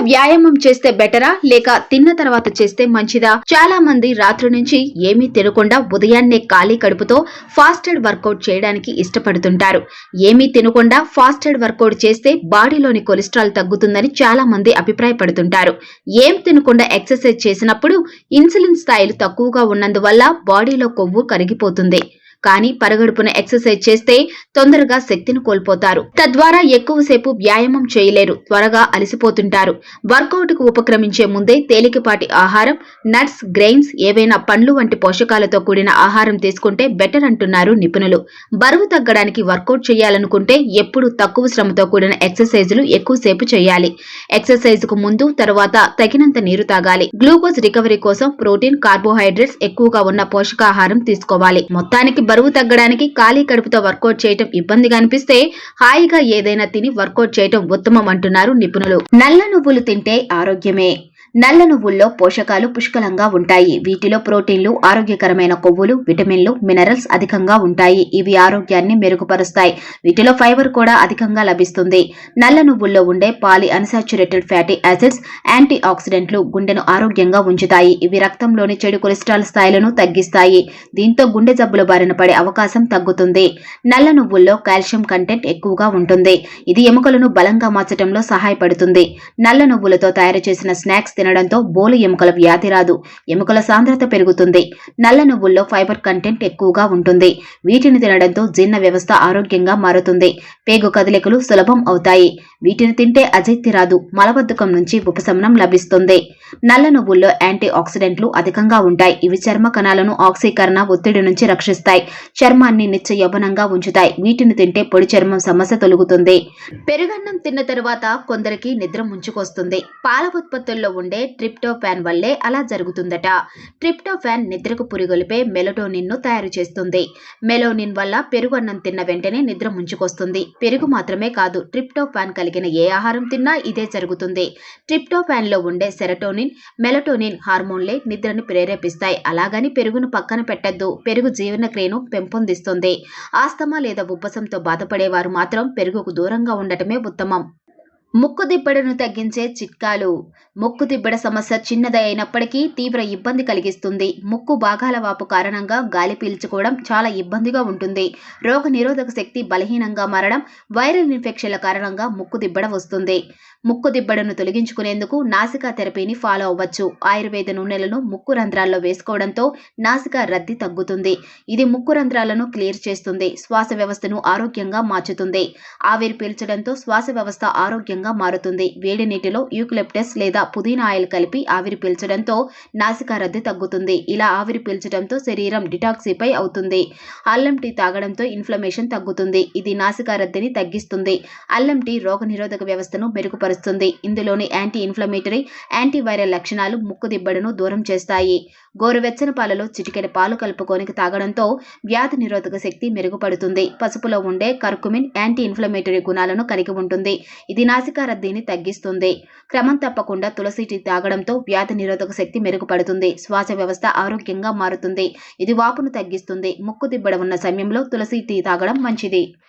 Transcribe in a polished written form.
వ్యాయామం చేస్తే బెటరా లేక తిన్న తర్వాత చేస్తే మంచిదా? చాలా మంది రాత్రి నుంచి ఏమీ తినకుండా ఉదయాన్నే ఖాళీ కడుపుతో ఫాస్టెడ్ వర్కౌట్ చేయడానికి ఇష్టపడుతుంటారు. ఏమీ తినకుండా ఫాస్టెడ్ వర్కౌట్ చేస్తే బాడీలోని కొలెస్ట్రాల్ తగ్గుతుందని చాలా మంది అభిప్రాయపడుతుంటారు. ఏం తినకుండా ఎక్సర్సైజ్ చేసినప్పుడు ఇన్సులిన్ స్థాయిలు తక్కువగా ఉన్నందువల్ల బాడీలో కొవ్వు కరిగిపోతుంది. కానీ పరగడుపున ఎక్సర్సైజ్ చేస్తే తొందరగా శక్తిని కోల్పోతారు. తద్వారా ఎక్కువసేపు వ్యాయామం చేయలేరు, త్వరగా అలసిపోతుంటారు. వర్కౌట్ కు ఉపక్రమించే ముందే తేలికపాటి ఆహారం, నట్స్, గ్రెయిన్స్, ఏవైనా పండ్లు వంటి పోషకాలతో కూడిన ఆహారం తీసుకుంటే బెటర్ అంటున్నారు నిపుణులు. బరువు తగ్గడానికి వర్కౌట్ చేయాలనుకుంటే ఎప్పుడు తక్కువ శ్రమతో కూడిన ఎక్సర్సైజులు ఎక్కువసేపు చేయాలి. ఎక్సర్సైజ్ కు ముందు, తర్వాత తగినంత నీరు తాగాలి. గ్లూకోజ్ రికవరీ కోసం ప్రోటీన్, కార్బోహైడ్రేట్స్ ఎక్కువగా ఉన్న పోషకాహారం తీసుకోవాలి. మొత్తానికి బరువు తగ్గడానికి ఖాళీ కడుపుతో వర్కౌట్ చేయటం ఇబ్బందిగా అనిపిస్తే హాయిగా ఏదైనా తిని వర్కౌట్ చేయటం ఉత్తమం అంటున్నారు నిపుణులు. నల్ల నువ్వులు తింటే ఆరోగ్యమే. నల్ల నువ్వుల్లో పోషకాలు పుష్కలంగా ఉంటాయి. వీటిలో ప్రోటీన్లు, ఆరోగ్యకరమైన కొవ్వులు, విటమిన్లు, మినరల్స్ అధికంగా ఉంటాయి. ఇవి ఆరోగ్యాన్ని మెరుగుపరుస్తాయి. వీటిలో ఫైబర్ కూడా అధికంగా లభిస్తుంది. నల్ల నువ్వుల్లో ఉండే poly unsaturated fatty acids, anti ఆక్సిడెంట్లు గుండెను ఆరోగ్యంగా ఉంచుతాయి. ఇవి రక్తంలోని చెడు కొలెస్ట్రాల్ స్థాయిలను తగ్గిస్తాయి. దీంతో గుండె జబ్బుల బారిన పడే అవకాశం తగ్గుతుంది. నల్ల నువ్వుల్లో కాల్షియం కంటెంట్ ఎక్కువగా ఉంటుంది. ఇది ఎముకలను బలంగా మార్చడంలో సహాయపడుతుంది. నల్ల నువ్వులతో తయారు చేసిన స్నాక్స్ తినడంతో బోలు ఎముకల వ్యాధి రాదు. ఎముకల సాంద్రత పెరుగుతుంది. నల్ల నువ్వుల్లో ఫైబర్ కంటెంట్ ఎక్కువగా ఉంటుంది. వీటిని తినడంతో జీర్ణ వ్యవస్థ ఆరోగ్యంగా మారుతుంది. పేగు కదలికలు సులభం అవుతాయి. వీటిని తింటే అజీర్తి రాదు. మలబద్ధకం నుంచి ఉపశమనం లభిస్తుంది. నల్ల నువ్వుల్లో యాంటీ ఆక్సిడెంట్లు అధికంగా ఉంటాయి. ఇవి చర్మ కణాలను ఆక్సీకరణ, ఒత్తిడి నుంచి రక్షిస్తాయి. చర్మాన్ని నిత్య యవ్వనంగా ఉంచుతాయి. వీటిని తింటే పొడి చర్మం సమస్య తొలగుతుంది. పెరుగన్నం తిన్న తరువాత కొందరికి నిద్ర ముంచుకొస్తుంది. పాల ఉత్పత్తుల్లో ఉండే ట్రిప్టోఫాన్ వల్లే అలా జరుగుతుందట. ట్రిప్టోఫాన్ నిద్రకు పురిగొలిపే మెలటోనిన్ ను తయారు చేస్తుంది. మెలటోనిన్ వల్ల పెరుగు అన్నం తిన్న వెంటనే నిద్ర ముంచుకొస్తుంది. పెరుగు మాత్రమే కాదు, ట్రిప్టోఫాన్ కలిగిన ఏ ఆహారం తిన్నా ఇదే జరుగుతుంది. ట్రిప్టోఫాన్ లో ఉండే సెరటోనిన్, మెలటోనిన్ హార్మోన్లే నిద్రను ప్రేరేపిస్తాయి. అలాగని పెరుగును పక్కన పెట్టద్దు. పెరుగు జీవనక్రియను పెంపొందిస్తుంది. ఆస్తమా లేదా ఉబ్బసంతో బాధపడేవారు మాత్రం పెరుగుకు దూరంగా ఉండటమే ఉత్తమం. ముక్కు దిబ్బడను తగ్గించే చిట్కాలు. ముక్కు దిబ్బడ సమస్య చిన్నదే అయినప్పటికీ తీవ్ర ఇబ్బంది కలిగిస్తుంది. ముక్కు భాగాల వాపు కారణంగా గాలి పీల్చుకోవడం చాలా ఇబ్బందిగా ఉంటుంది. రోగ నిరోధక శక్తి బలహీనంగా మారడం, వైరల్ ఇన్ఫెక్షన్ల కారణంగా ముక్కు దిబ్బడ వస్తుంది. ముక్కు దిబ్బడను తొలగించుకునేందుకు నాసికా థెరపీని ఫాలో అవ్వచ్చు. ఆయుర్వేద నూనెలను ముక్కు రంధ్రాల్లో వేసుకోవడంతో నాసికా రద్దీ తగ్గుతుంది. ఇది ముక్కు రంధ్రాలను క్లియర్ చేస్తుంది. శ్వాస వ్యవస్థను ఆరోగ్యంగా మార్చుతుంది. ఆవిరి పీల్చడంతో శ్వాస వ్యవస్థ ఆరోగ్యంగా మారుతుంది. వేడి నీటిలో యూకలిప్టస్ లేదా పుదీనా ఆయిల్ కలిపి ఆవిరి పీల్చడంతో నాసికా రద్దీ తగ్గుతుంది. ఇలా ఆవిరి పీల్చడంతో శరీరం డిటాక్సిఫై అవుతుంది. అల్లం టీ తాగడంతో ఇన్ఫ్లమేషన్ తగ్గుతుంది. ఇది నాసికా రద్దీని తగ్గిస్తుంది. అల్లం టీ రోగ నిరోధక వ్యవస్థను మెరుగుపరుస్తుంది. ఇందులోని యాంటీ ఇన్ఫ్లమేటరీ, యాంటీ వైరల్ లక్షణాలు ముక్కు దిబ్బడను దూరం చేస్తాయి. గోరువెచ్చని పాలలో చిటికెడు పాలు కలుపుకొని తాగడంతో వ్యాధి నిరోధక శక్తి మెరుగుపడుతుంది. పసుపులో ఉండే కర్కుమిన్ యాంటీ ఇన్ఫ్లమేటరీ గుణాలను కలిగి ఉంటుంది. ఇది నాసికా రద్దీని తగ్గిస్తుంది. క్రమం తప్పకుండా తులసి టీ తాగడంతో వ్యాధి నిరోధక శక్తి మెరుగుపడుతుంది. శ్వాస వ్యవస్థ ఆరోగ్యంగా మారుతుంది. ఇది వాపును తగ్గిస్తుంది. ముక్కు దిబ్బడ ఉన్న సమయంలో తులసి టీ తాగడం మంచిది.